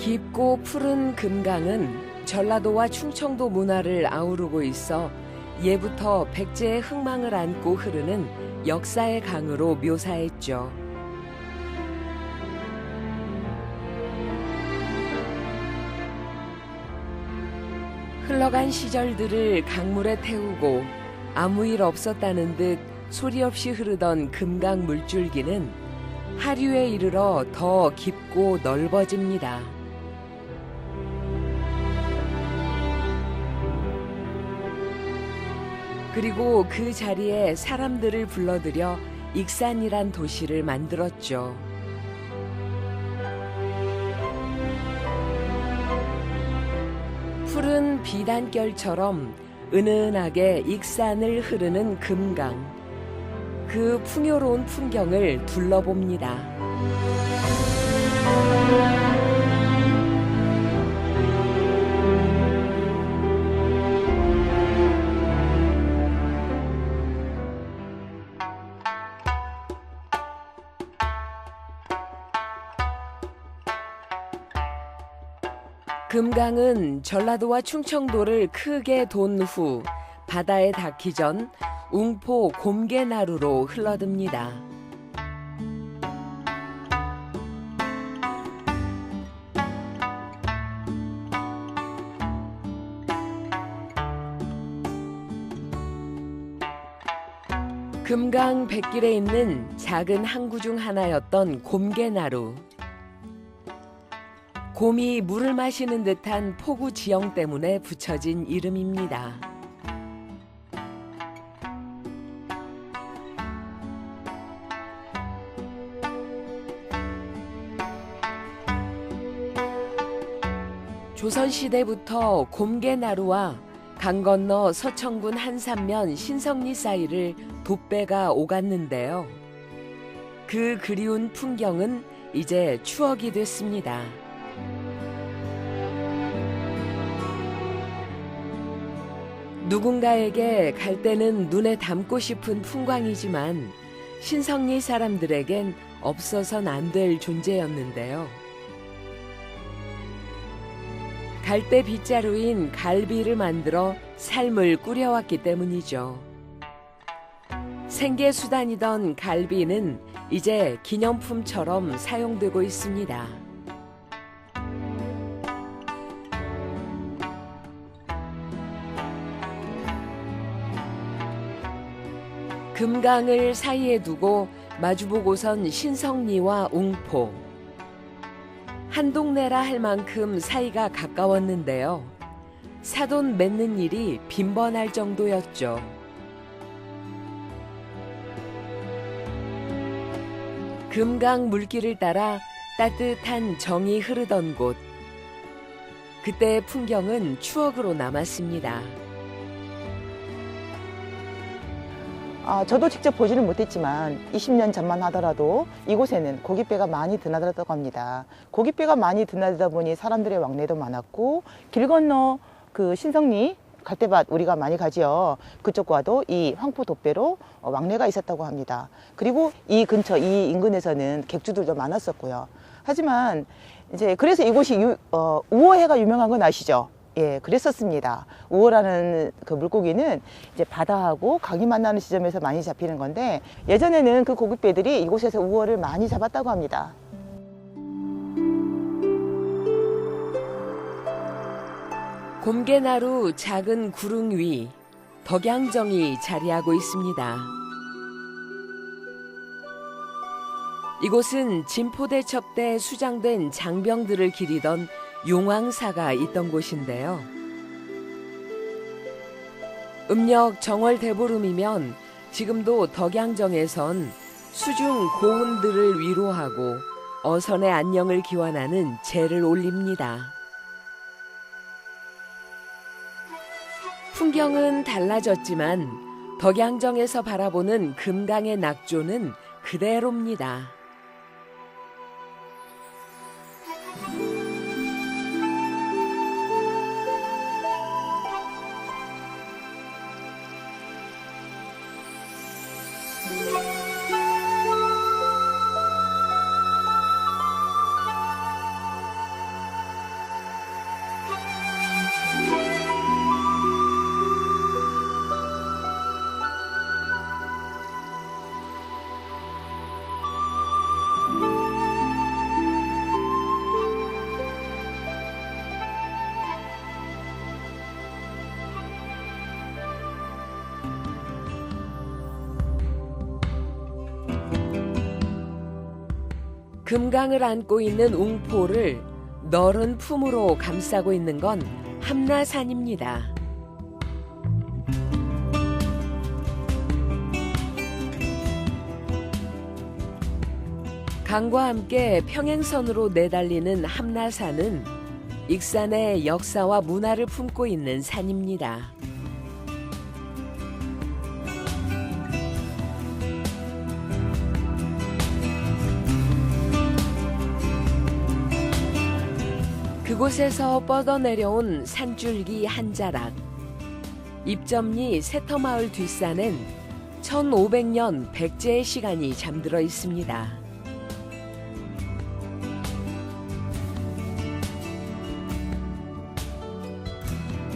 깊고 푸른 금강은 전라도와 충청도 문화를 아우르고 있어 예부터 백제의 흥망을 안고 흐르는 역사의 강으로 묘사했죠. 흘러간 시절들을 강물에 태우고 아무 일 없었다는 듯 소리 없이 흐르던 금강 물줄기는 하류에 이르러 더 깊고 넓어집니다. 그리고 그 자리에 사람들을 불러들여 익산이란 도시를 만들었죠. 푸른 비단결처럼 은은하게 익산을 흐르는 금강. 그 풍요로운 풍경을 둘러봅니다. 금강은 전라도와 충청도를 크게 돈 후 바다에 닿기 전 웅포 곰개나루로 흘러듭니다. 금강 뱃길에 있는 작은 항구 중 하나였던 곰개나루. 곰이 물을 마시는 듯한 포구 지형 때문에 붙여진 이름입니다. 조선시대부터 곰개나루와 강 건너 서천군 한산면 신성리 사이를 돛배가 오갔는데요. 그 그리운 풍경은 이제 추억이 됐습니다. 누군가에게 갈 때는 눈에 담고 싶은 풍광이지만 신성리 사람들에겐 없어선 안 될 존재였는데요. 갈대 빗자루인 갈비를 만들어 삶을 꾸려왔기 때문이죠. 생계수단이던 갈비는 이제 기념품처럼 사용되고 있습니다. 금강을 사이에 두고 마주보고선 신성리와 웅포. 한 동네라 할 만큼 사이가 가까웠는데요. 사돈 맺는 일이 빈번할 정도였죠. 금강 물길을 따라 따뜻한 정이 흐르던 곳. 그때의 풍경은 추억으로 남았습니다. 저도 직접 보지는 못했지만 20년 전만 하더라도 이곳에는 고깃배가 많이 드나들었다고 합니다. 고깃배가 많이 드나들다 보니 사람들의 왕래도 많았고 길 건너 그 신성리 갈대밭 우리가 많이 가지요. 그쪽과도 이 황포 돛배로 왕래가 있었다고 합니다. 그리고 이 근처 이 인근에서는 객주들도 많았었고요. 하지만 이제 그래서 이곳이 우어해가 유명한 건 아시죠? 예, 그랬었습니다. 우어라는 그 물고기는 이제 바다하고 강이 만나는 지점에서 많이 잡히는 건데 예전에는 그 고깃배들이 이곳에서 우어를 많이 잡았다고 합니다. 곰개나루 작은 구릉 위 덕양정이 자리하고 있습니다. 이곳은 진포대첩 때 수장된 장병들을 기리던 용왕사가 있던 곳인데요. 음력 정월 대보름이면 지금도 덕양정에선 수중 고운들을 위로하고 어선의 안녕을 기원하는 제를 올립니다. 풍경은 달라졌지만 덕양정에서 바라보는 금강의 낙조는 그대로입니다. 금강을 안고 있는 웅포를 너른 품으로 감싸고 있는 건 함라산입니다. 강과 함께 평행선으로 내달리는 함라산은 익산의 역사와 문화를 품고 있는 산입니다. 그곳에서 뻗어내려온 산줄기 한 자락. 입점리 새터마을 뒷산엔 1500년 백제의 시간이 잠들어 있습니다.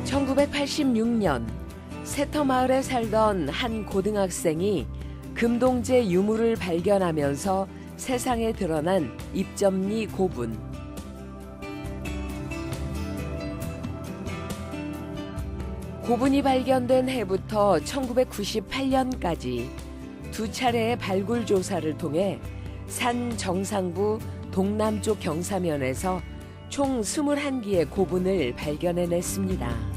(1986년) 새터마을에 살던 한 고등학생이 금동제 유물을 발견하면서 세상에 드러난 입점리 고분. 고분이 발견된 해부터 1998년까지 두 차례의 발굴 조사를 통해 산 정상부 동남쪽 경사면에서 총 21기의 고분을 발견해냈습니다.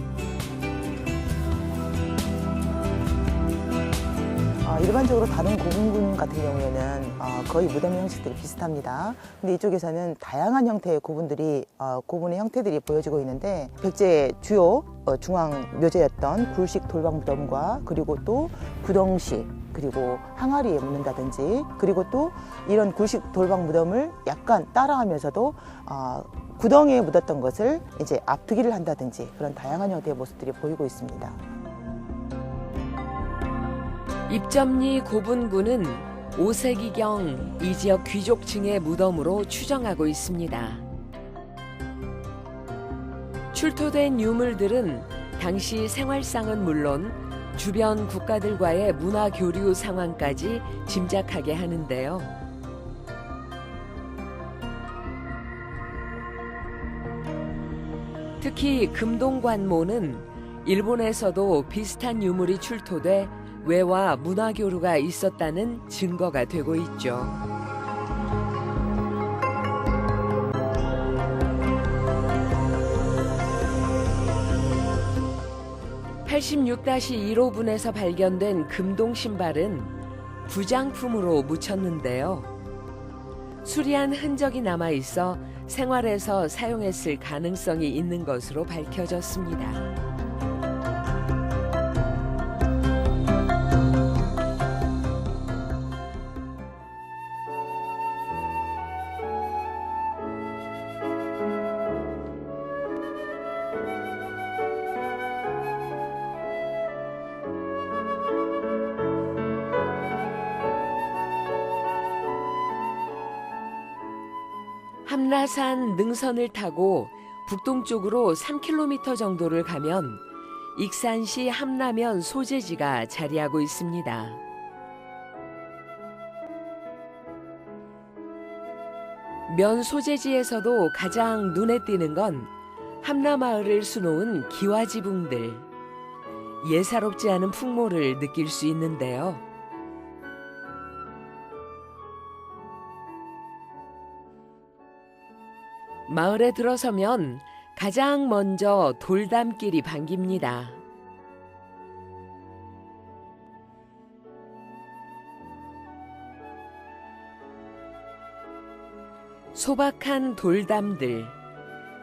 일반적으로 다른 고분군 같은 경우에는 거의 무덤 형식들이 비슷합니다. 근데 이쪽에서는 다양한 형태의 고분들이 고분의 형태들이 보여지고 있는데 백제의 주요 중앙 묘제였던 굴식 돌박 무덤과 그리고 또 구덩시 그리고 항아리에 묻는다든지 그리고 또 이런 굴식 돌박 무덤을 약간 따라하면서도 구덩이에 묻었던 것을 이제 앞트기를 한다든지 그런 다양한 형태의 모습들이 보이고 있습니다. 입점리 고분군은 5세기경 이 지역 귀족층의 무덤으로 추정하고 있습니다. 출토된 유물들은 당시 생활상은 물론 주변 국가들과의 문화 교류 상황까지 짐작하게 하는데요. 특히 금동관모는 일본에서도 비슷한 유물이 출토돼 외화 문화 교류가 있었다는 증거가 되고 있죠. (86-1호분에서) 발견된 금동 신발은 부장품으로 묻혔는데요. 수리한 흔적이 남아 있어 생활에서 사용했을 가능성이 있는 것으로 밝혀졌습니다. 함라산 능선을 타고 북동쪽으로 3km 정도를 가면 익산시 함라면 소재지가 자리하고 있습니다. 면 소재지에서도 가장 눈에 띄는 건 함라마을을 수놓은 기와지붕들. 예사롭지 않은 풍모를 느낄 수 있는데요. 마을에 들어서면 가장 먼저 돌담길이 반깁니다. 소박한 돌담들,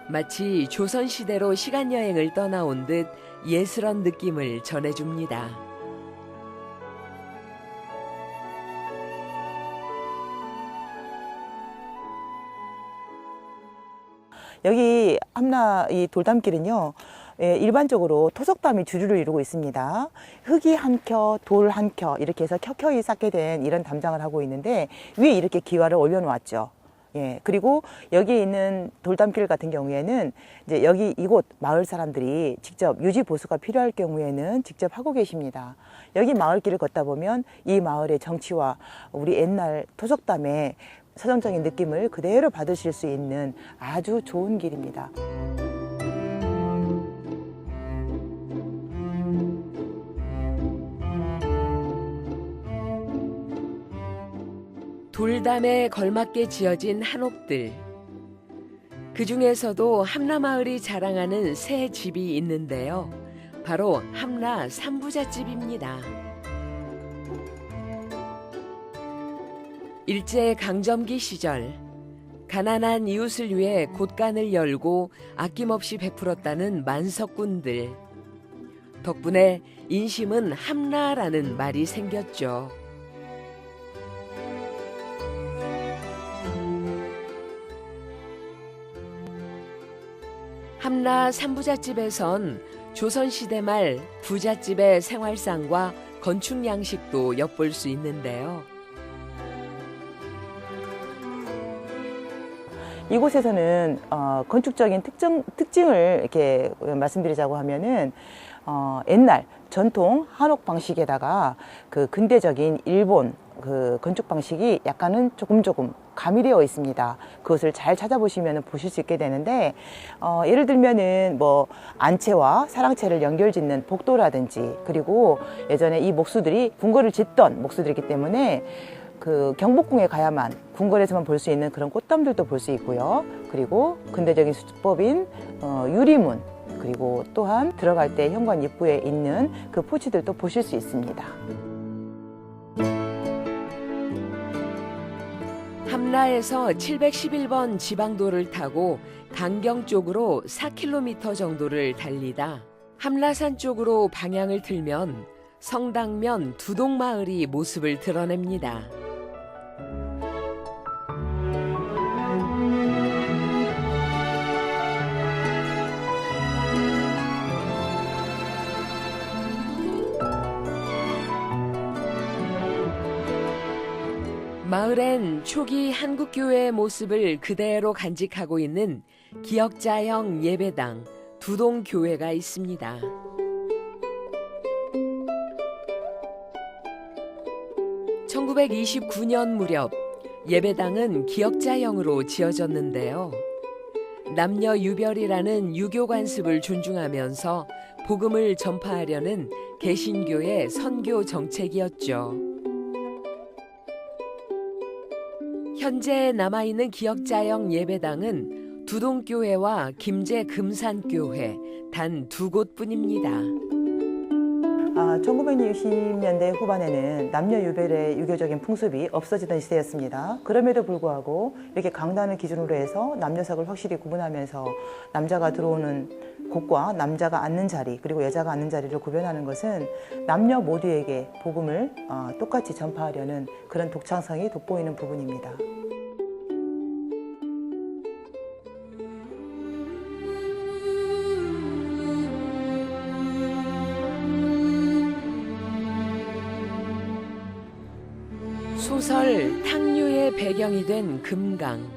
마치 조선시대로 시간여행을 떠나온 듯 예스런 느낌을 전해줍니다. 여기 함라 이 돌담길은요, 일반적으로 토속담이 주류를 이루고 있습니다. 흙이 한 켜, 돌 한 켜 이렇게 해서 켜켜이 쌓게 된 이런 담장을 하고 있는데 위에 이렇게 기와를 올려놓았죠. 예, 그리고 여기에 있는 돌담길 같은 경우에는 이제 여기 이곳 마을 사람들이 직접 유지 보수가 필요할 경우에는 직접 하고 계십니다. 여기 마을길을 걷다 보면 이 마을의 정치와 우리 옛날 토속담의 서정적인 느낌을 그대로 받으실 수 있는 아주 좋은 길입니다. 돌담에 걸맞게 지어진 한옥들. 그 중에서도 함라마을이 자랑하는 새 집이 있는데요. 바로 함라 삼부잣집입니다. 일제강점기 시절 가난한 이웃을 위해 곳간을 열고 아낌없이 베풀었다는 만석군들. 덕분에 인심은 함라라는 말이 생겼죠. 함라 삼부잣집에선 조선시대 말 부잣집의 생활상과 건축 양식도 엿볼 수 있는데요. 이곳에서는 건축적인 특징을 이렇게 말씀드리자고 하면은 옛날 전통 한옥 방식에다가 그 근대적인 일본 그 건축 방식이 약간은 조금 가미되어 있습니다. 그것을 잘 찾아보시면 보실 수 있게 되는데, 예를 들면은 뭐 안채와 사랑채를 연결짓는 복도라든지, 그리고 예전에 이 목수들이 궁궐을 짓던 목수들이기 때문에 그 경복궁에 가야만 궁궐에서만 볼 수 있는 그런 꽃담들도 볼 수 있고요. 그리고 근대적인 수법인 유리문, 그리고 또한 들어갈 때 현관 입구에 있는 그 포치들도 보실 수 있습니다. 함라에서 711번 지방도를 타고 강경 쪽으로 4km 정도를 달리다 함라산 쪽으로 방향을 틀면 성당면 두동마을이 모습을 드러냅니다. 마을엔 초기 한국교회의 모습을 그대로 간직하고 있는 기역자형 예배당 두동교회가 있습니다. (1929년) 무렵 예배당은 기역자형으로 지어졌는데요. 남녀 유별이라는 유교 관습을 존중하면서 복음을 전파하려는 개신교의 선교 정책이었죠. 현재 남아있는 기역자형 예배당은 두동교회와 김제금산교회 단 2곳뿐입니다. 1960년대 후반에는 남녀 유별의 유교적인 풍습이 없어지던 시대였습니다. 그럼에도 불구하고 이렇게 강단을 기준으로 해서 남녀석을 확실히 구분하면서 남자가 들어오는 곳과 남자가 앉는 자리, 그리고 여자가 앉는 자리를 구별하는 것은 남녀 모두에게 복음을 똑같이 전파하려는 그런 독창성이 돋보이는 부분입니다. 소설 탕류의 배경이 된 금강.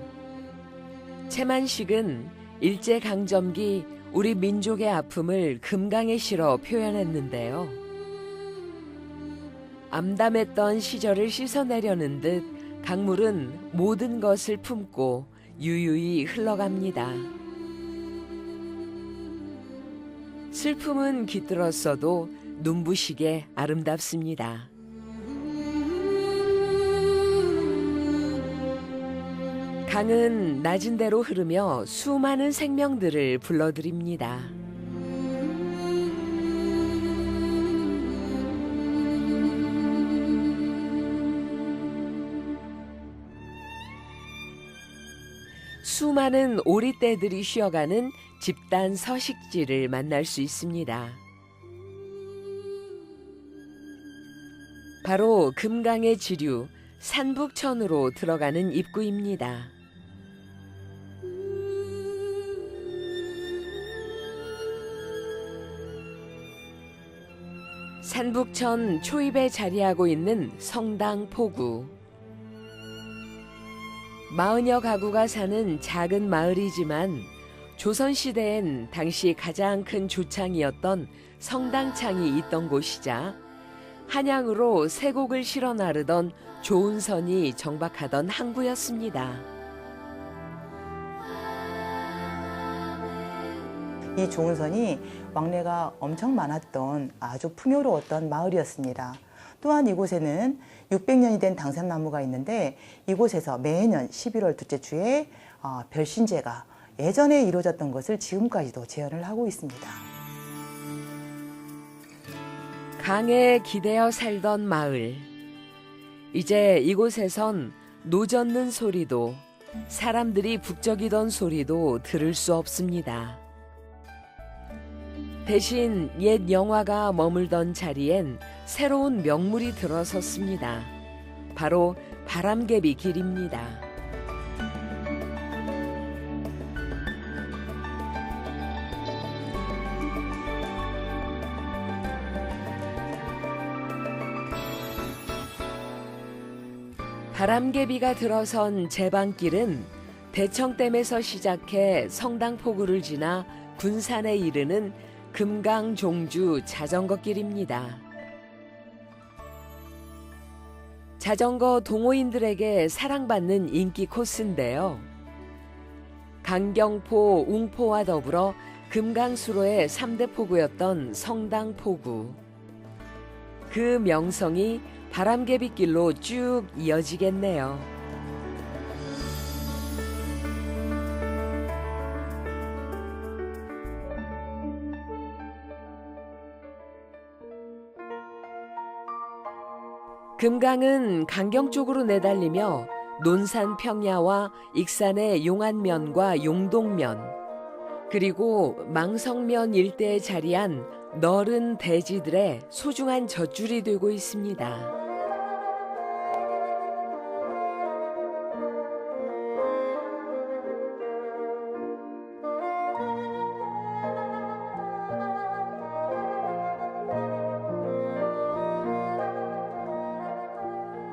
채만식은 일제강점기 우리 민족의 아픔을 금강에 실어 표현했는데요. 암담했던 시절을 씻어내려는 듯 강물은 모든 것을 품고 유유히 흘러갑니다. 슬픔은 깃들었어도 눈부시게 아름답습니다. 강은 낮은 대로 흐르며 수많은 생명들을 불러들입니다. 수많은 오리떼들이 쉬어가는 집단 서식지를 만날 수 있습니다. 바로 금강의 지류 산북천으로 들어가는 입구입니다. 산북천 초입에 자리하고 있는 성당 포구. 40여 가구가 사는 작은 마을이지만 조선시대엔 당시 가장 큰 조창이었던 성당창이 있던 곳이자 한양으로 쇠곡을 실어 나르던 조은선이 정박하던 항구였습니다. 이 조은선이 왕래가 엄청 많았던 아주 풍요로웠던 마을이었습니다. 또한 이곳에는 600년이 된 당산나무가 있는데 이곳에서 매년 11월 둘째 주에 별신제가 예전에 이루어졌던 것을 지금까지도 재현을 하고 있습니다. 강에 기대어 살던 마을. 이제 이곳에선 노 젓는 소리도 사람들이 북적이던 소리도 들을 수 없습니다. 대신 옛 영화가 머물던 자리엔 새로운 명물이 들어섰습니다. 바로 바람개비 길입니다. 바람개비가 들어선 제방길은 대청댐에서 시작해 성당포구를 지나 군산에 이르는 금강종주 자전거길입니다. 자전거 동호인들에게 사랑받는 인기 코스인데요. 강경포, 웅포와 더불어 금강수로의 3대 포구였던 성당포구. 그 명성이 바람개비길로 쭉 이어지겠네요. 금강은 강경 쪽으로 내달리며 논산 평야와 익산의 용안면과 용동면, 그리고 망성면 일대에 자리한 너른 대지들의 소중한 젖줄이 되고 있습니다.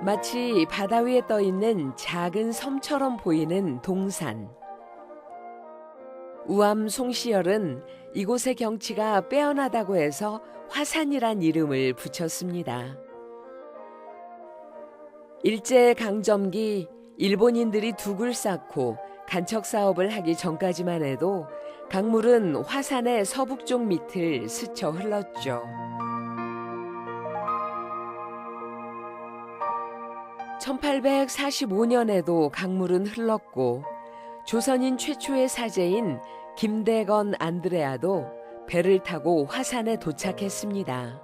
마치 바다 위에 떠 있는 작은 섬처럼 보이는 동산. 우암 송시열은 이곳의 경치가 빼어나다고 해서 화산이란 이름을 붙였습니다. 일제강점기 일본인들이 둑을 쌓고 간척 사업을 하기 전까지만 해도 강물은 화산의 서북쪽 밑을 스쳐 흘렀죠. 1845년에도 강물은 흘렀고 조선인 최초의 사제인 김대건 안드레아도 배를 타고 화산에 도착했습니다.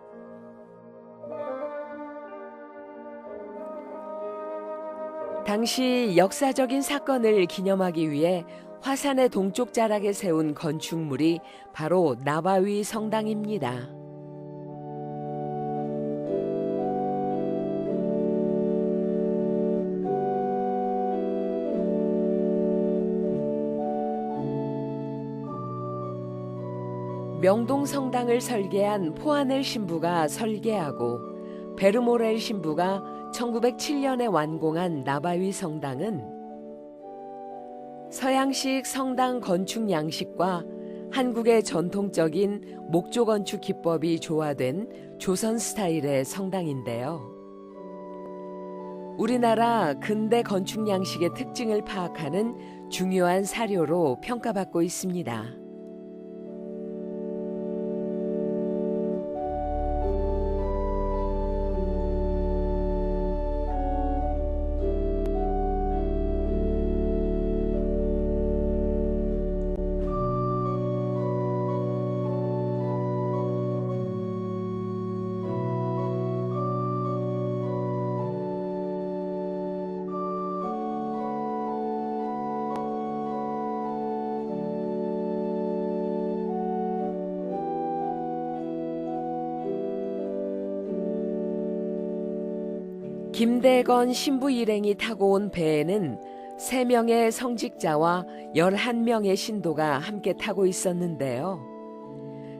당시 역사적인 사건을 기념하기 위해 화산의 동쪽 자락에 세운 건축물이 바로 나바위 성당입니다. 명동 성당을 설계한 포아넬 신부가 설계하고 베르모렐 신부가 1907년에 완공한 나바위 성당은 서양식 성당 건축 양식과 한국의 전통적인 목조 건축 기법이 조화된 조선 스타일의 성당인데요. 우리나라 근대 건축 양식의 특징을 파악하는 중요한 사료로 평가받고 있습니다. 김대건 신부 일행이 타고 온 배에는 3명의 성직자와 11명의 신도가 함께 타고 있었는데요.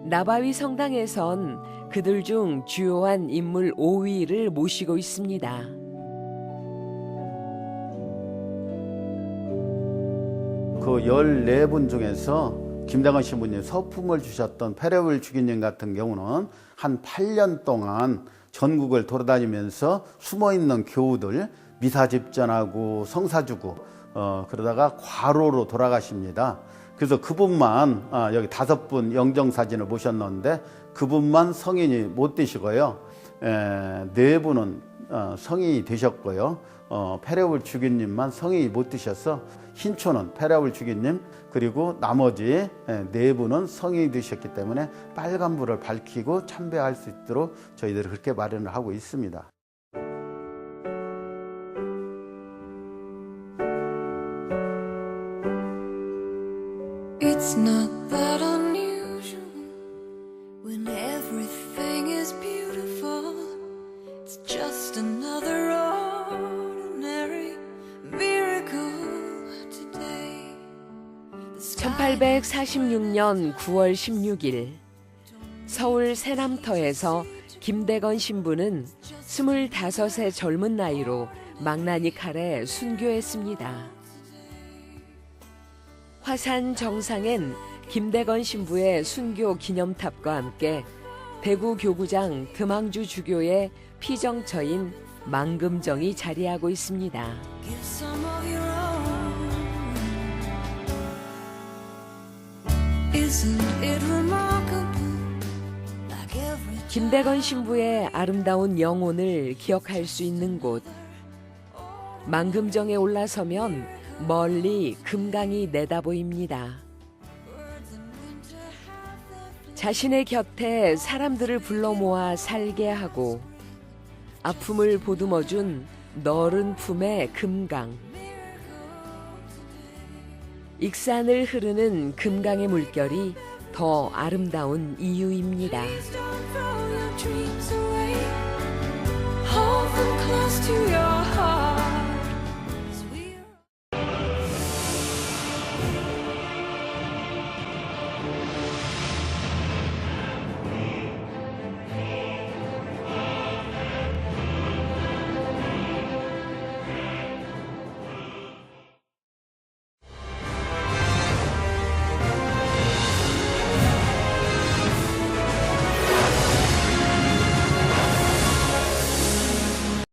나바위 성당에선 그들 중 주요한 인물 5위를 모시고 있습니다. 그 14분 중에서 김대건 신부님 서품을 주셨던 페레울 주기님 같은 경우는 한 8년 동안 전국을 돌아다니면서 숨어있는 교우들 미사 집전하고 성사 주고 그러다가 과로로 돌아가십니다. 그래서 그분만 여기 5분 영정사진을 모셨는데 그분만 성인이 못 되시고요. 네 분은 성인이 되셨고요. 페레울 주기님만 성인이 못 되셔서 hin초는 페레울 주기님 그리고 나머지 네 분은 성인이 되셨기 때문에 빨간불을 밝히고 참배할 수 있도록 저희들이 그렇게 마련을 하고 있습니다. It's not that unusual when everything is beautiful. It's just another ordinary miracle today. 1846년 9월 16일 서울 새남터에서 김대건 신부는 25의 젊은 나이로 망나니 칼에 순교했습니다. 화산 정상엔 김대건 신부의 순교 기념탑과 함께 대구 교구장 드망주 주교의 피정처인 망금정이 자리하고 있습니다. Give some of your own. Isn't it remarkable? Like every 김대건 신부의 아름다운 영혼을 기억할 수 있는 곳. 망금정에 올라서면 멀리 금강이 내다보입니다. 자신의 곁에 사람들을 불러 모아 살게 하고 아픔을 보듬어준 너른 품의 금강. 익산을 흐르는 금강의 물결이 더 아름다운 이유입니다. Please don't throw your dreams away.